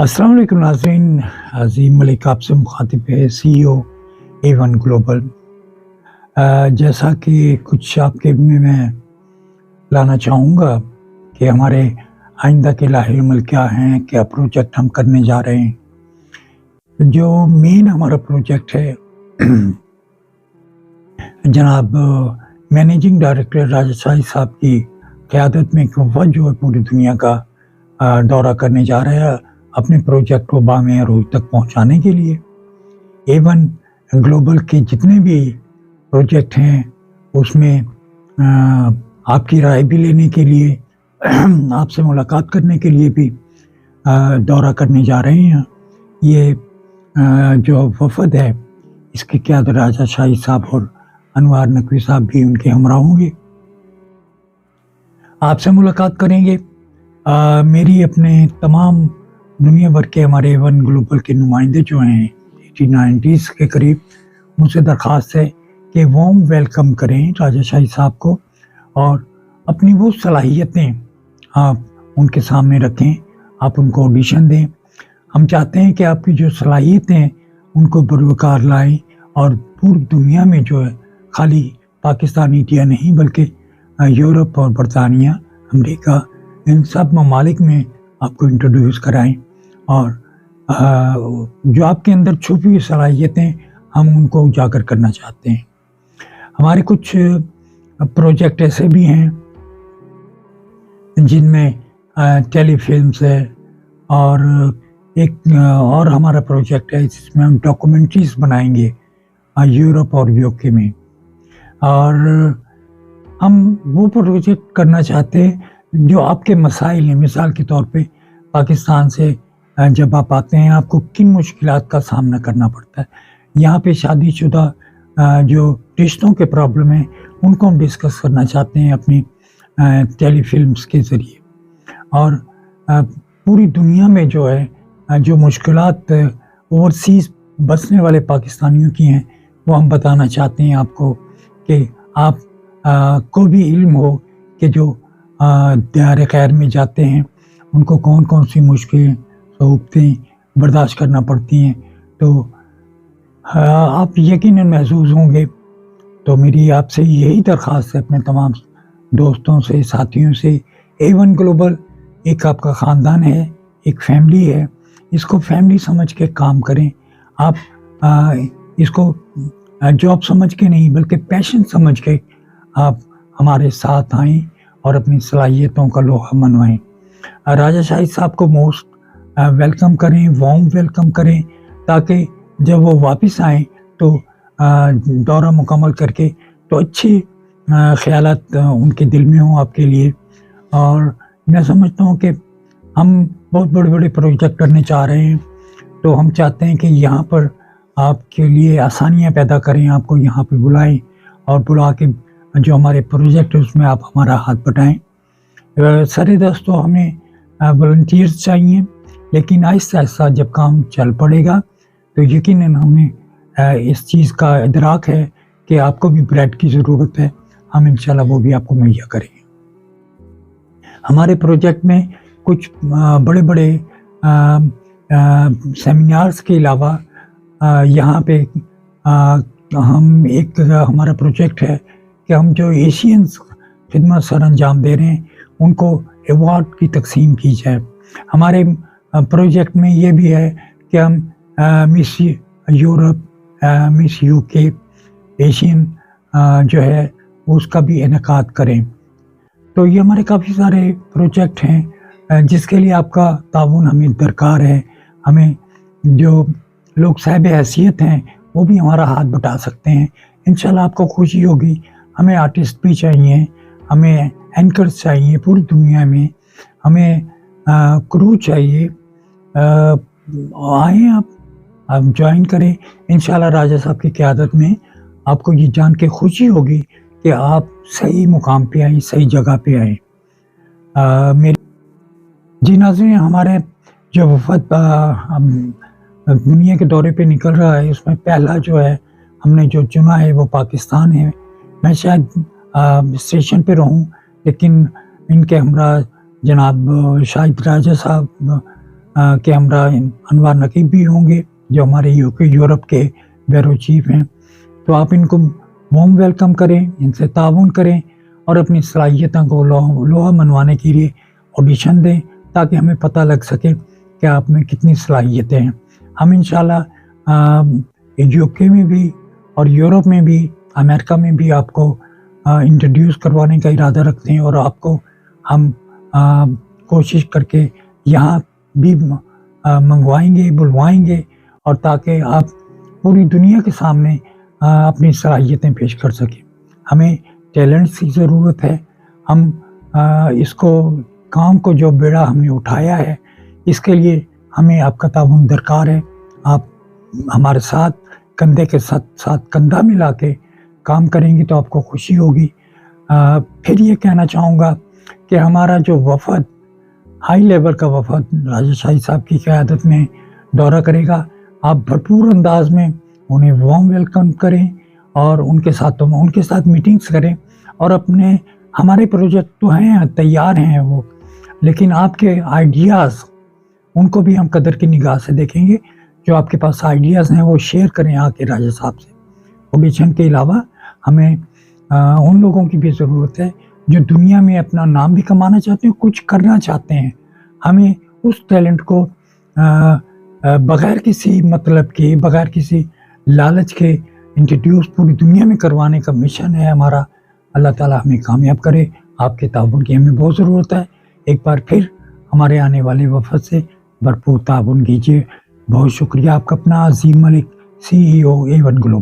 अस्सलाम वालेकुम नाज़रीन, अज़ीम मलिक आपसे मुखातिब है CEO A1 ग्लोबल। जैसा कि कुछ आपके में मैं लाना चाहूँगा कि हमारे आइंदा के लाहे-ए-अमल क्या हैं, क्या प्रोजेक्ट हम करने जा रहे हैं। जो मेन हमारा प्रोजेक्ट है जनाब मैनेजिंग डायरेक्टर राजा शाही साहब की क़यादत में एक वफ़द जो है पूरी दुनिया का दौरा करने जा रहा है अपने प्रोजेक्ट को बामे अरूज तक पहुँचाने के लिए। A1 ग्लोबल के जितने भी प्रोजेक्ट हैं उसमें आपकी राय भी लेने के लिए आपसे मुलाकात करने के लिए भी दौरा करने जा रहे हैं। ये जो वफ़द है इसकी क़यादत राजा शाही साहब और अनवार नकवी साहब भी उनके हमरा होंगे। आपसे मुलाकात करेंगे। मेरी अपने तमाम दुनिया भर के हमारे A1 ग्लोबल के नुमाइंदे जो हैं 80-90s के करीब, मुझसे दरख्वास्त है कि वार्म वेलकम करें राजा शाही साहब को और अपनी वो सलाहियतें आप उनके सामने रखें, आप उनको ऑडिशन दें। हम चाहते हैं कि आपकी जो सलाहियतें हैं उनको बरवकार लाएं और पूरी दुनिया में जो है खाली पाकिस्तान इंडिया नहीं बल्कि यूरोप और बरतानिया, अमेरिका, इन सब ममालिक में आपको इंट्रोड्यूस कराएं और जो आपके अंदर छुपी हुई सलाहियतें हम उनको उजागर करना चाहते हैं। हमारे कुछ प्रोजेक्ट ऐसे भी हैं जिनमें टेलीफिल्म्स है और एक और हमारा प्रोजेक्ट है जिसमें हम डॉक्यूमेंट्रीज बनाएंगे यूरोप और यूके में। और हम वो प्रोजेक्ट करना चाहते हैं जो आपके मसाइल हैं। मिसाल के तौर पे पाकिस्तान से जब आप आते हैं आपको किन मुश्किलात का सामना करना पड़ता है। यहाँ पे शादीशुदा जो रिश्तों के प्रॉब्लम हैं उनको हम डिस्कस करना चाहते हैं अपनी टेलीफिल्म्स के ज़रिए। और पूरी दुनिया में जो है जो मुश्किलात ओवरसीज़ बसने वाले पाकिस्तानियों की हैं वो हम बताना चाहते हैं आपको कि आप को भी इल्म हो कि जो दयार खैर में जाते हैं उनको कौन कौन सी मुश्किलें सहूलतें बर्दाश्त करना पड़ती हैं। तो आप यकीनन महसूस होंगे। तो मेरी आपसे यही दरख्वास्त है अपने तमाम दोस्तों से, साथियों से, A1 ग्लोबल एक आपका ख़ानदान है, एक फैमिली है। इसको फैमिली समझ के काम करें। आप इसको जॉब समझ के नहीं बल्कि पैशन समझ के आप हमारे साथ आएँ और अपनी सलाहियतों का लोहा मनवाएं। राजा शाही साहब को मोस्ट वेलकम करें, वार्म वेलकम करें ताकि जब वो वापस आएँ तो दौरा मुकम्मल करके तो अच्छे ख़यालात उनके दिल में हों आपके लिए। और मैं समझता हूँ कि हम बहुत बड़े-बड़े प्रोजेक्ट करने चाह रहे हैं तो हम चाहते हैं कि यहाँ पर आपके लिए आसानियाँ पैदा करें, आपको यहाँ पे बुलाएं और बुला के जो हमारे प्रोजेक्ट है उसमें आप हमारा हाथ बटाएं। सारे दोस्तों हमें वॉलंटियर्स चाहिए, लेकिन आहिस्ता-आहिस्ता जब काम चल पड़ेगा तो यकीनन हमें इस चीज़ का इदराक है कि आपको भी ब्रेड की ज़रूरत है। हम इंशाल्लाह वो भी आपको मुहैया करेंगे। हमारे प्रोजेक्ट में कुछ बड़े-बड़े सेमिनार्स के अलावा यहाँ पे हम एक हमारा प्रोजेक्ट है कि हम जो एशियंस खिदमत सर अंजाम दे रहे हैं उनको अवार्ड की तकसीम की जाए। हमारे प्रोजेक्ट में ये भी है कि हम miss Europe, miss UK, Asian जो है उसका भी इनेकाद करें। तो ये हमारे काफ़ी सारे प्रोजेक्ट हैं जिसके लिए आपका ताउन हमें दरकार है। हमें जो लोग साहिब हैसियत हैं वो भी हमारा हाथ बटा सकते हैं। इंशाल्लाह आपको खुशी होगी। हमें आर्टिस्ट भी चाहिए, हमें एंकर्स चाहिए पूरी दुनिया में, हमें क्रू चाहिए। आएँ आप ज्वाइन करें। इंशाल्लाह राजा साहब की क़यादत में आपको ये जान के खुशी होगी कि आप सही मुकाम पे आए, सही जगह पे आए। मेरे जी नाज़रीन, हमारे जो वफ़द दुनिया के दौरे पे निकल रहा है उसमें पहला जो है हमने जो चुना है वो पाकिस्तान है। मैं शायद स्टेशन पे रहूं लेकिन इनके हमरा जनाब शाहिद राजा साहब के हमरा अनवार नकीब भी होंगे, जो हमारे यूरोप के ब्यूरो चीफ हैं। तो आप इनको वार्म वेलकम करें, इनसे ताउन करें और अपनी सलाहियतों को लोहा मनवाने के लिए ऑडिशन दें, ताकि हमें पता लग सके कि आप में कितनी सलाहियतें हैं। हम इंशाल्लाह यूके में भी और यूरोप में भी, अमेरिका में भी आपको इंट्रोड्यूस करवाने का इरादा रखते हैं, और आपको हम कोशिश करके यहाँ भी मंगवाएंगे, बुलवाएंगे, और ताकि आप पूरी दुनिया के सामने अपनी सलाहियतें पेश कर सकें। हमें टैलेंट्स की ज़रूरत है। हम इसको काम को जो बेड़ा हमने उठाया है, इसके लिए हमें आपका ताउन दरकार है। आप हमारे साथ कंधे के साथ कंधा मिला के काम करेंगे तो आपको खुशी होगी। फिर ये कहना चाहूँगा कि हमारा जो वफ़द, हाई लेवल का वफ़द राजा शाही साहब की क़यादत में दौरा करेगा, आप भरपूर अंदाज में उन्हें वार्म वेलकम करें और उनके साथ मीटिंग्स करें, और अपने हमारे प्रोजेक्ट तो हैं, तैयार हैं वो, लेकिन आपके आइडियाज़, उनको भी हम कदर की निगाह से देखेंगे। जो आपके पास आइडियाज़ हैं वो शेयर करें आके राजा साहब से। ऑडिशन के अलावा हमें उन लोगों की भी ज़रूरत है जो दुनिया में अपना नाम भी कमाना चाहते हैं, कुछ करना चाहते हैं। हमें उस टैलेंट को बग़ैर किसी मतलब के, बग़ैर किसी लालच के इंट्रोड्यूस पूरी दुनिया में करवाने का मिशन है हमारा। अल्लाह ताला हमें कामयाब करे। आपके ताउन की हमें बहुत ज़रूरत है। एक बार फिर हमारे आने वाले वफ़द से भरपूर ताउन कीजिए। बहुत शुक्रिया आपका। अपना अज़ीम मलिक, CEO A1 ग्लोबल।